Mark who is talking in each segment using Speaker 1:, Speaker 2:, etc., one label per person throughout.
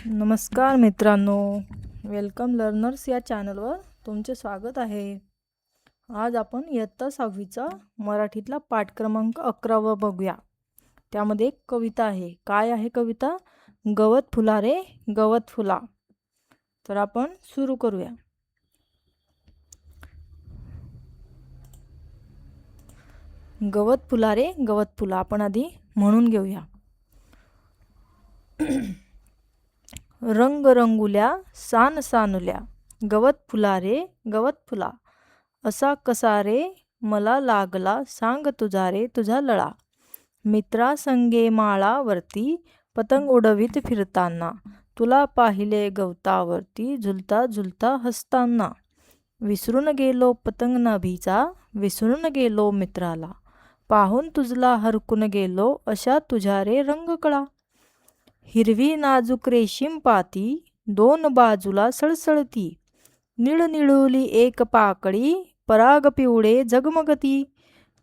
Speaker 1: नमस्कार मित्रांनो, welcome learners या चॅनलवर तुमचे स्वागत आहे. आज आपण इयत्ता 6वीचा मराठीतला पाठ क्रमांक 11 बघूया. त्यामध्ये एक कविता आहे. काय आहे कविता? गवत फुला रे गवत फुला. तर आपण सुरू करूया. गवत फुला रे गवत फुला. आपण आधी म्हणून घेऊया. रंग रंगुल्या सान सानुल्या, गवत फुला रे गवत फुला. असा कसा रे मला लागला, सांग तुझा रे तुझा लळा. मित्रा संगे माळावरती पतंग उडवीत फिरताना, तुला पाहिले गवतावरती झुलता झुलता हसताना. विसरून गेलो पतंग नभीचा, विसरून गेलो मित्राला. पाहून तुझला हरकून गेलो, अशा तुझ्या रे रंगकळा. हिरवी नाजूक रेशीम पाती, दोन बाजूला सळसळती. निळनिळुली एक पाकळी, पराग पिवळे झगमगती.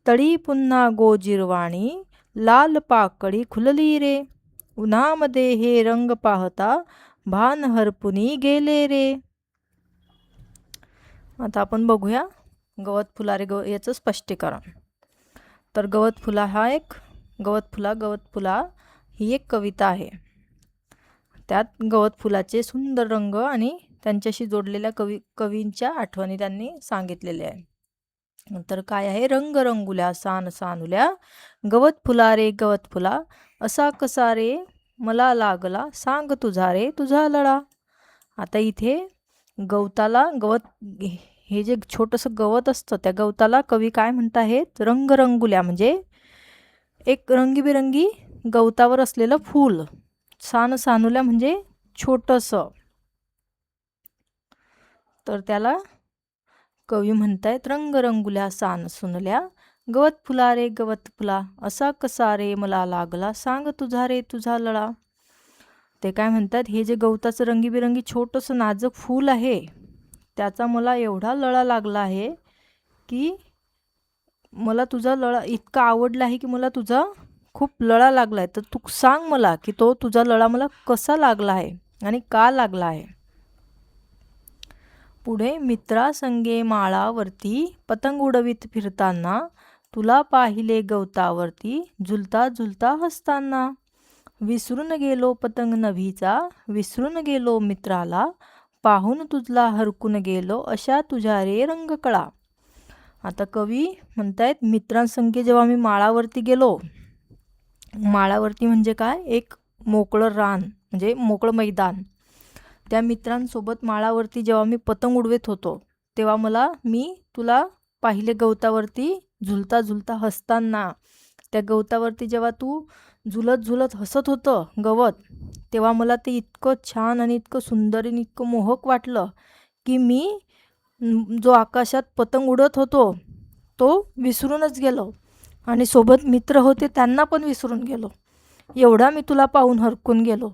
Speaker 1: तळी पुन्हा गोजिरवाणी, लाल पाकळी खुलली रे. उन्हामध्ये हे रंग पाहता, भान हरपुनी गेले रे. आता आपण बघूया गवत फुला रे याचं स्पष्टीकरण. तर गवत फुला हा एक गवत फुला ही एक कविता आहे. त्यात गवत फुलाचे सुंदर रंग आणि त्यांच्याशी जोडलेल्या कवींच्या आठवणी त्यांनी सांगितलेल्या आहे. तर काय आहे? रंग रंगुल्या सान सानुल्या, गवत फुला रे गवत फुला. असा कसा रे मला लागला, सांग तुझा रे तुझा लळा. आता इथे गवत हे जे छोटंसं गवत असतं, त्या गवताला कवी काय म्हणत आहेत? रंगरंगुल्या, म्हणजे एक रंगीबिरंगी गवतावर असलेलं फूल. सान सानुल्या म्हणजे छोटंसं. तर त्याला कवी म्हणतायत रंगरंगुल्या सान सुनल्या, गवत फुला रे गवत फुला. असा कसा रे मला लागला, सांग तुझा रे तुझा लळा. ते काय म्हणतात? हे जे गवताचं रंगीबिरंगी छोटंसं नाजूक फूल आहे, त्याचा मला एवढा लळा लागला आहे की मला तुझा लळा इतका आवडला आहे की मला तुझा खूप लळा लागला आहे. तर तू सांग मला की तो तुझा लळा मला कसा लागला आहे आणि का लागला आहे. पुढे मित्रा संगे माळावरती पतंग उडवीत फिरताना, तुला पाहिले गवतावरती झुलता झुलता हसताना. विसरून गेलो पतंग नभीचा, विसरून गेलो मित्राला. पाहून तुझला हरकून गेलो, अशा तुझ्या रे रंगकळा. आता कवी म्हणतायत मित्रांसंगे जेव्हा मी माळावरती गेलो, माळावरती म्हणजे काय? एक मोकळं रान, म्हणजे मोकळं मैदान. त्या मित्रांसोबत माळावरती जेव्हा मी पतंग उडवत होतो, तेव्हा मी तुला पाहिले गवतावरती झुलता झुलता हसताना. त्या गवतावरती जेव्हा तू झुलत झुलत हसत होतं गवत, तेव्हा मला ते इतकं छान आणि इतकं सुंदर आणि इतकं मोहक वाटलं की मी जो आकाशात पतंग उडत होतो तो विसरूनच गेलो आणि सोबत मित्र होते त्यांना पण विसरून गेलो. एवढा मी तुला पाहून हरकून गेलो,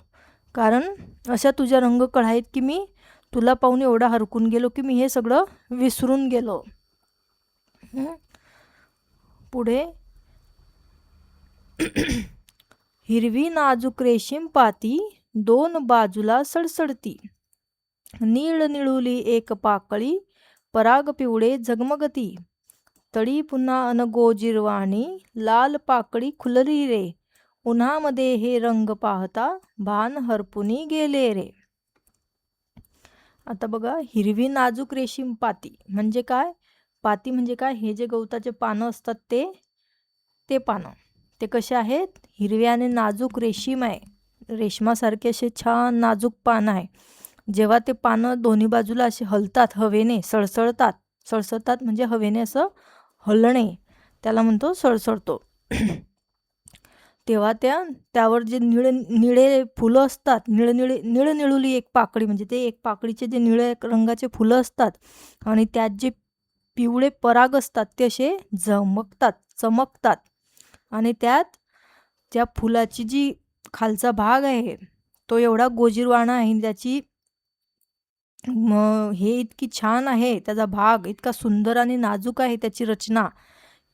Speaker 1: कारण अशा तुझ्या रंगकळा आहेत की मी तुला पाहून एवढा हरकून गेलो की मी हे सगळं विसरून गेलो. पुढे हिरवी नाजूक रेशीम पाती, दोन बाजूला सडसडती. नीळ निळुली एक पाकळी, पराग पिवळे झगमगती. तळी पुन्हा अनगोजिरवाणी, लाल पाकळी खुलली रे. उन्हामध्ये हे रंग पाहता, भान हरपुनी गेले रे. आता बघा, हिरवी नाजूक रेशीम पाती म्हणजे काय? पाती म्हणजे काय? हे जे गवताचे पानं असतात ते पानं, ते कसे आहेत? हिरवे आणि नाजूक रेशीम आहे. रेशमासारखे असे छान नाजूक पानं आहे. जेव्हा ते पानं दोन्ही बाजूला असे हलतात, हवेने सळसळतात म्हणजे हवेने असं हलणे, त्याला म्हणतो सळसळतो. तेव्हा त्यावर जे निळे फुलं असतात, निळनिळुली एक पाकळी, म्हणजे ते एक पाकळीचे जे निळे रंगाचे फुलं असतात आणि त्यात जे पिवळे पराग असतात ते असे चमकतात आणि त्यात त्या फुलाची जी खालचा भाग आहे तो एवढा गोजिरवाणा आहे, त्याची हे इतकी छान आहे, त्याचा भाग इतका सुंदर आणि नाजूक आहे त्याची रचना,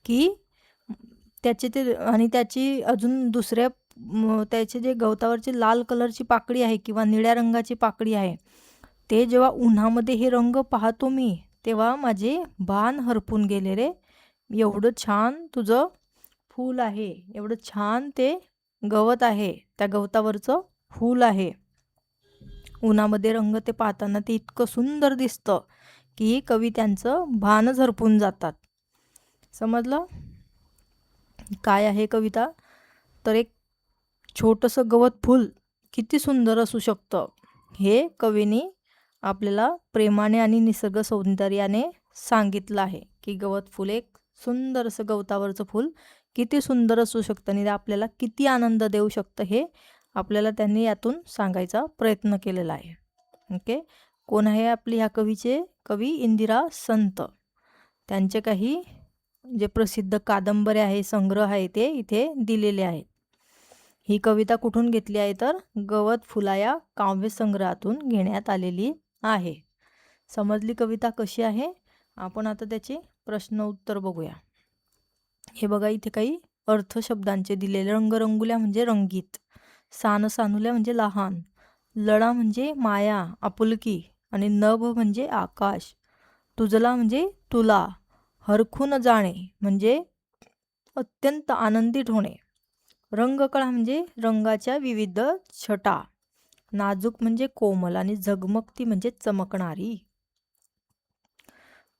Speaker 1: की त्याची अजून दुसऱ्या त्याचे जे गवतावरची लाल कलरची पाकळी आहे किंवा निळ्या रंगाची पाकळी आहे, ते जेव्हा उन्हामध्ये हे रंग पाहतो मी, तेव्हा माझे भान हरपून गेले रे. एवढं छान तुझं फूल आहे, एवढं छान ते गवत आहे, त्या गवतावरचं फूल आहे. उन्हामध्ये रंग ते पाहताना ते इतकं सुंदर दिसतं की कवी त्यांचं भानच हरपून जातात. समजलं? काय आहे कविता? तर एक छोटंसं गवत फूल किती सुंदर असू शकतं, हे कवीने आपल्याला प्रेमाने आणि निसर्ग सौंदर्याने सांगितलं आहे की गवत फूल एक सुंदर असं गवतावरचं फूल किती सुंदर असू शकतं आणि ते आपल्याला किती आनंद देऊ शकतं, हे आपल्याला त्यांनी यातून सांगायचा प्रयत्न केलेला आहे. ओके. कोण आहे आपले ह्या कवीचे? कवी इंदिरा संत. त्यांचे काही जे प्रसिद्ध कादंबऱ्या आहे, संग्रह आहे, ते इथे दिलेले आहेत. ही कविता कुठून घेतली आहे? तर गवत फुला या काव्यसंग्रहातून घेण्यात आलेली आहे. समजली कविता कशी आहे? आपण आता त्याचे प्रश्न उत्तर बघूया. हे बघा, इथे काही अर्थशब्दांचे दिलेले. रंगरंगुल्या म्हणजे रंगीत, सानसानुल्या म्हणजे लहान, लळा म्हणजे माया आपुलकी आणि नभ म्हणजे आकाश, तुझला म्हणजे तुला, हरखून जाणे म्हणजे अत्यंत आनंदित होणे, रंगकळा म्हणजे रंगाच्या विविध छटा, नाजूक म्हणजे कोमल आणि झगमगती म्हणजे चमकणारी.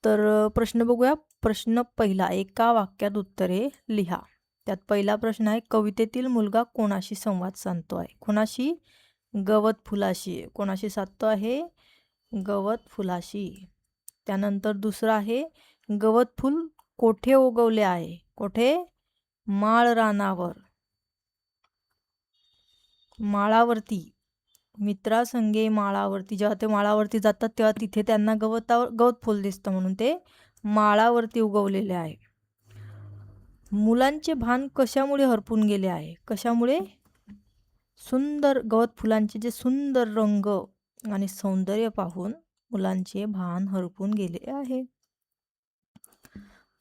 Speaker 1: तर प्रश्न बघूया. प्रश्न पहिला, एका वाक्यात उत्तरे लिहा. त्यात पहिला प्रश्न आहे, कवितेतील मुलगा कोणाशी संवाद साधतो आहे? कोणाशी? गवत फुलाशी. कोणाशी साधतो आहे? गवत फुलाशी. त्यानंतर दुसरा आहे, गवत फूल कोठे उगवले आहे? कोठे? माळ रानावर, माळावरती. मित्रासंगे माळावरती. जेव्हा ते माळावरती जातात तेव्हा तिथे त्यांना गवत फूल दिसतं, म्हणून ते माळावरती उगवलेले आहे. मुलांचे भान कशामुळे हरपून गेले आहे? कशामुळे? सुंदर गवत फुलांचे जे सुंदर रंग आणि सौंदर्य पाहून मुलांचे भान हरपून गेले आहे.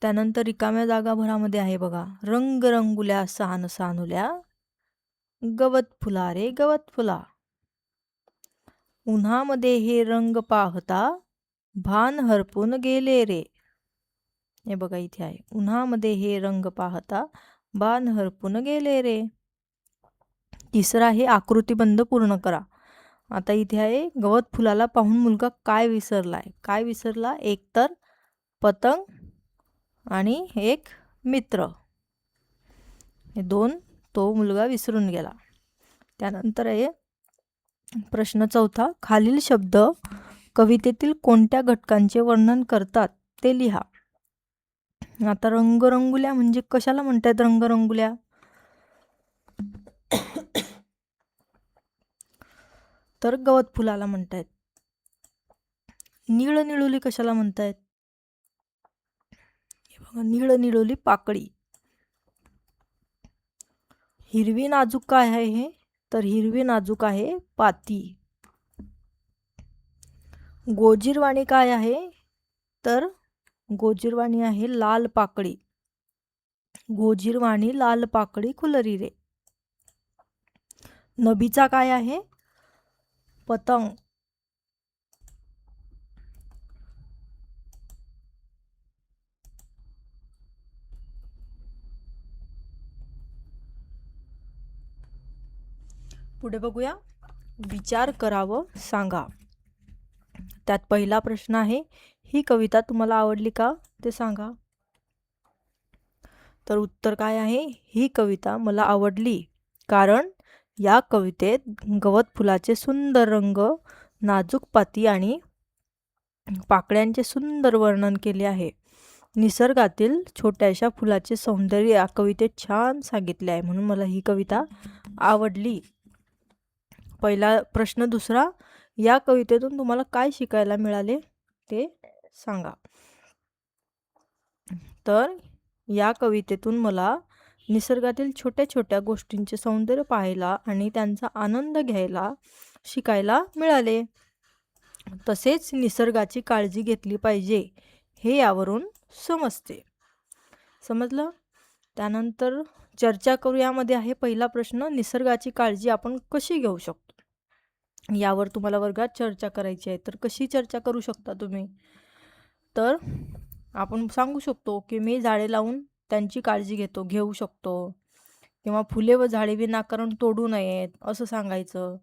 Speaker 1: त्यानंतर रिकाम्या जागा भरामध्ये आहे बघा, रंगरंगुल्या सानुल्या गवत फुला रे गवत फुला, उन्हामध्ये हे रंग पाहता भान हरपून गेले रे. हे बघा इथे आहे, उन्हामध्ये हे रंग पाहता भान हरपून गेले रे. तिसरा आहे, आकृतीबंध पूर्ण करा. आता इथे आहे, गवत फुलाला पाहून मुलगा काय विसरलाय? काय विसरला? एक तर पतंग आणि एक मित्र, हे दोन तो मुलगा विसरून गेला. त्यानंतर आहे प्रश्न चौथा, खालील शब्द कवितेतील कोणत्या घटकांचे वर्णन करतात ते लिहा. आता रंगरंगुल्या म्हणजे कशाला म्हणतात रंगरंगुल्या? तर गवत फुलाला म्हणतायत. निळ निळोली कशाला म्हणतायत? निळ निळोली पाकळी. हिरवी नाजूक काय आहे हे? तर हिरवी नाजूक आहे पाती. गोजीरवाणी काय आहे? तर गोजीरवाणी आहे लाल पाकळी. गोजीरवाणी लाल पाकळी खुलरी रे. नभीचा काय आहे? पतंग. पुढे बघूया, विचार करावं सांगा. त्यात पहिला प्रश्न आहे, ही कविता तुम्हाला आवडली का ते सांगा. तर उत्तर काय आहे? ही कविता मला आवडली कारण या कवितेत गवत फुलाचे सुंदर रंग, नाजूक पाती आणि पाकळ्यांचे सुंदर वर्णन केले आहे. निसर्गातील छोट्याशा फुलाचे सौंदर्य या कवितेत छान सांगितले आहे, म्हणून मला ही कविता आवडली. पहिला प्रश्न. दुसरा, या कवितेतून तुम्हाला काय शिकायला मिळाले ते सांगा. तर या कवितेतून मला निसर्गातील छोट्या छोट्या गोष्टींचे सौंदर्य पाहायला आणि त्यांचा आनंद घ्यायला शिकायला मिळाले. तसेच निसर्गाची काळजी घेतली पाहिजे हे यावरून समजते. समजलं? त्यानंतर चर्चा करू यामध्ये आहे पहिला प्रश्न, निसर्गाची काळजी आपण कशी घेऊ शकतो, यावर तुम्हाला वर्गात चर्चा करायची आहे. तर कशी चर्चा करू शकता तुम्ही, तर आपण सांगू शकतो की मी झाडे लावून त्यांची काळजी घेऊ शकतो, किंवा फुले व झाडे विनाकारण तोडू नयेत असं सांगायचं,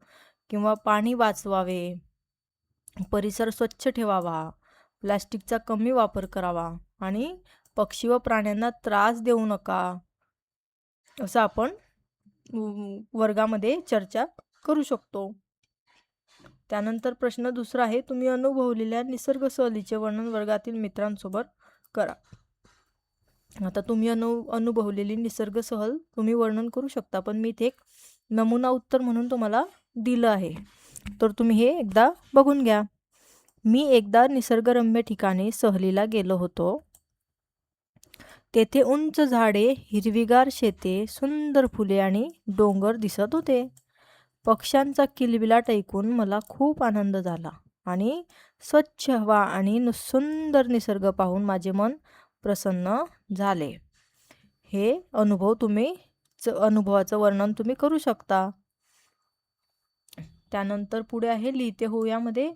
Speaker 1: किंवा पाणी वाचवावे, परिसर स्वच्छ ठेवावा, प्लास्टिकचा कमी वापर करावा आणि पक्षी व प्राण्यांना त्रास देऊ नका, असं आपण वर्गामध्ये चर्चा करू शकतो. त्यानंतर प्रश्न दुसरा आहे, तुम्ही अनुभवलेल्या निसर्ग सहलीचे वर्णन वर्गातील मित्रांसोबत करा. आता तुम्ही अनुभवलेली निसर्ग सहल तुम्ही वर्णन करू शकता, पण मी इथे एक नमुना उत्तर म्हणून तुम्हाला दिलं आहे, तर तुम्ही हे एकदा बघून घ्या. मी एकदा निसर्गरम्य ठिकाणी सहलीला गेलो होतो. तेथे उंच झाडे, हिरवीगार शेते, सुंदर फुले आणि डोंगर दिसत होते. पक्ष्यांचा किलबिलाट ऐकून मला खूप आनंद झाला आणि स्वच्छ हवा आणि सुंदर निसर्ग पाहून माझे मन प्रसन्न झाले. हे अनुभवाचं वर्णन तुम्ही करू शकता. त्यानंतर पुढे आहे लिहिते हो. यामध्ये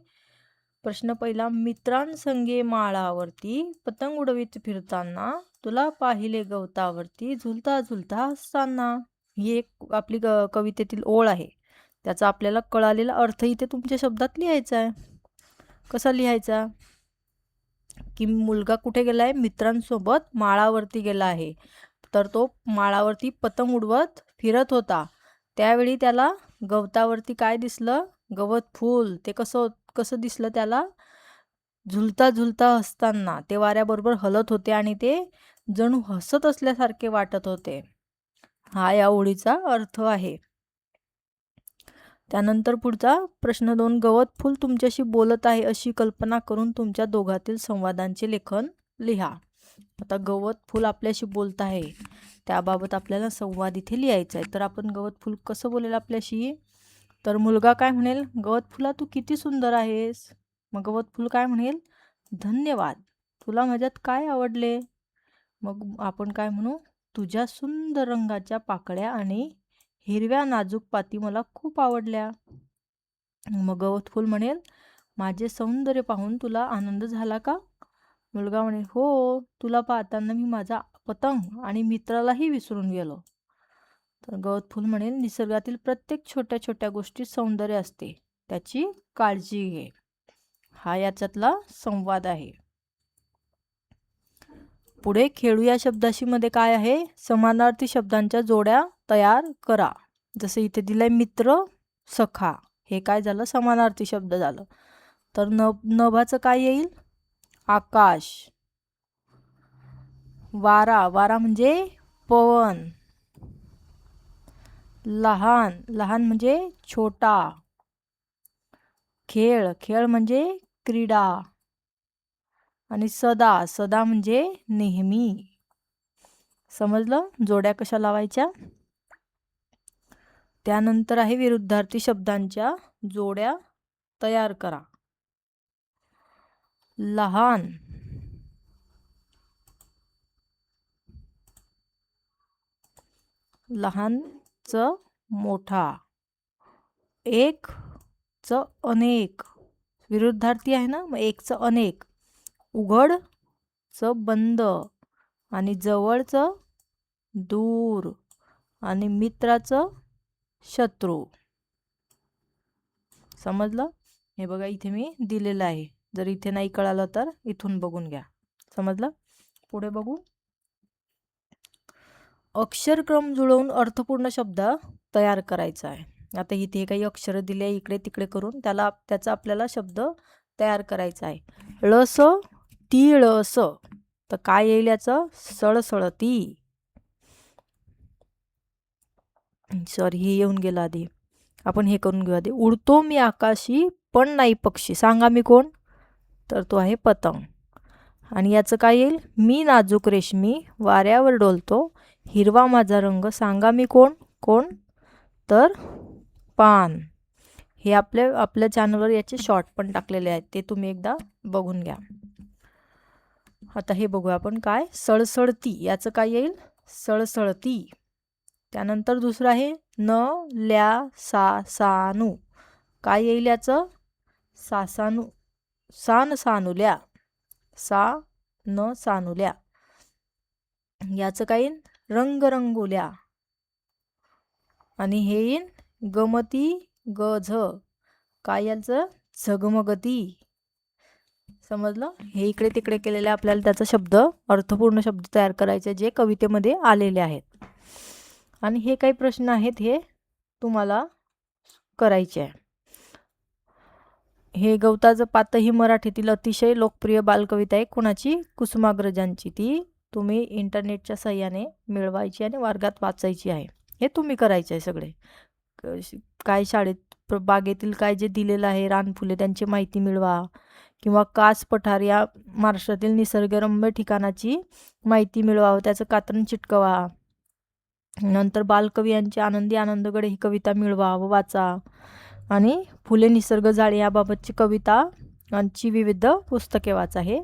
Speaker 1: प्रश्न पहिला, मित्रांसंगे माळावरती पतंग उडवीत फिरताना तुला पाहिले गवतावरती झुलता झुलता हसताना. ही एक आपली कवितेतील ओळ आहे. त्याचा आपल्याला कळालेला अर्थ इथे तुमच्या शब्दात लिहायचा आहे. कसा लिहायचा, की मुलगा कुठे गेला आहे, मित्रांसोबत माळावरती गेला आहे. तर तो माळावरती पतंग उडवत फिरत होता. त्यावेळी त्याला गवतावरती काय दिसलं, गवत फूल. ते कसं दिसलं त्याला, झुलता झुलता हसताना. ते वाऱ्याबरोबर हलत होते आणि ते जणू हसत असल्यासारखे वाटत होते. हा या ओळीचा अर्थ आहे. त्यानंतर पुढचा प्रश्न 2, गवत फूल तुमच्याशी बोलत आहे अशी कल्पना करून तुमच्या दोघातील संवादांचे लेखन लिहा. आता गवत फूल आपल्याशी बोलत आहे, त्याबाबत आपल्याला संवाद इथे लिहायचा आहे. तर आपण गवत फूल कसं बोलेल आपल्याशी, तर मुलगा काय म्हणेल, गवत फुला तू किती सुंदर आहेस. मग गवत फूल काय म्हणेल, धन्यवाद, तुला माझ्यात काय आवडले. मग आपण काय म्हणू, तुझ्या सुंदर रंगाच्या पाकळ्या आणि हिरव्या नाजूक पाती मला खूप आवडल्या. मग गवत फूल म्हणेल, माझे सौंदर्य पाहून तुला आनंद झाला का. मुलगा म्हणेल, हो, तुला पाहताना मी माझा पतंग आणि मित्रालाही विसरून गेलो. तर गवत फूल म्हणेल, निसर्गातील प्रत्येक छोट्या छोट्या गोष्टीत सौंदर्य असते, त्याची काळजी घे. हा याच्यातला संवाद आहे. पुढे खेळू या शब्दाशी मध्ये काय आहे, समानार्थी शब्दांच्या जोड्या तयार करा. जसे इथे दिलंय मित्र, सखा. हे काय झालं, समानार्थी शब्द झालं. तर नभाचं काय येईल, आकाश. वारा, वारा म्हणजे पवन. लहान, लहान म्हणजे छोटा. खेळ, खेळ म्हणजे क्रीडा. आणि सदा, सदा म्हणजे नेहमी. समजलं जोड्या कशा लावायच्या. त्यानंतर आहे विरुद्धार्थी शब्दांच्या जोड्या तयार करा. लहान, लहानच मोठा. एक च अनेक, विरुद्धार्थी आहे ना, मग एकच अनेक. उघड च बंद आणि जवळच दूर आणि मित्राचं शत्रू. समजलं. हे बघा इथे मी दिलेलं आहे, जर इथे नाही कळालं तर इथून बघून घ्या. समजलं. पुढे बघू. अक्षरक्रम जुळवून अर्थपूर्ण शब्द तयार करायचा आहे. आता इथे काही अक्षर दिले इकडे तिकडे करून त्याचा आपल्याला शब्द तयार करायचा आहे. ळस तिळस, तर काय येईल याचं, सळसळती. सॉरी, हे येऊन गेलं आधी, आपण हे करून घेऊ आधी. उडतो मी आकाशी पण नाही पक्षी, सांगा मी कोण, तर तो आहे पतंग. आणि याचं काय येईल, मी नाजूक रेशमी वाऱ्यावर डोलतो, हिरवा माझा रंग, सांगा मी कोण, कोण, तर पान. हे आपल्या चॅनलवर याचे शॉर्ट पण टाकलेले आहेत, ते तुम्ही एकदा बघून घ्या. आता हे बघू आपण काय, सळसळती, याचं काय येईल, सळसळती. त्यानंतर दुसरं आहे न ल्या सा सानू. काय येईल याचं? सासानू, सान सानुल्या, सा न सानुल्या. याचं काय येईन? रंगरंगोल्या. आणि हे येईन गमती गझ. काय याचं? झगमगती. समजलं? हे इकडे तिकडे केलेले आपल्याला त्याचा शब्द, अर्थपूर्ण शब्द तयार करायचे जे कवितेमध्ये आलेले आहेत. आणि हे काही प्रश्न आहेत हे तुम्हाला करायचे आहे. हे गवताचं पात ही मराठीतील अतिशय लोकप्रिय बालकविता आहे. कोणाची? कुसुमाग्रजांची. ती तुम्ही इंटरनेटच्या सहाय्याने मिळवायची आणि वर्गात वाचायची आहे. हे तुम्ही करायचे आहे सगळे. काय शाळेत बागेतील काय जे दिलेलं आहे रानफुले त्यांची माहिती मिळवा, किंवा कास पठार या महाराष्ट्रातील निसर्गरम्य ठिकाणाची माहिती मिळवा, त्याचं कात्रण चिटकवा. नंतर बालकवी यांची आनंदी आनंदगड ही कविता मिळवा व वाचा. आणि फुले निसर्ग झाडे याबाबतची कविता यांची विविध पुस्तके वाचा. हे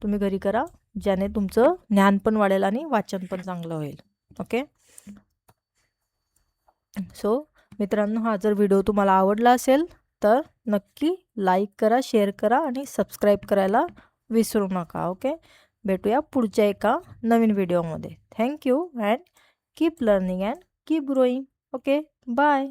Speaker 1: तुम्ही घरी करा, ज्याने तुमचं ज्ञान पण वाढेल आणि वाचन पण चांगलं होईल. ओके. सो मित्रांनो, हा जर व्हिडिओ तुम्हाला आवडला असेल तर नक्की लाईक करा, शेअर करा आणि सबस्क्राईब करायला विसरू नका. ओके. भेटूया पुढच्या एका नवीन व्हिडिओमध्ये. Thank you and keep learning and keep growing. Okay. Bye.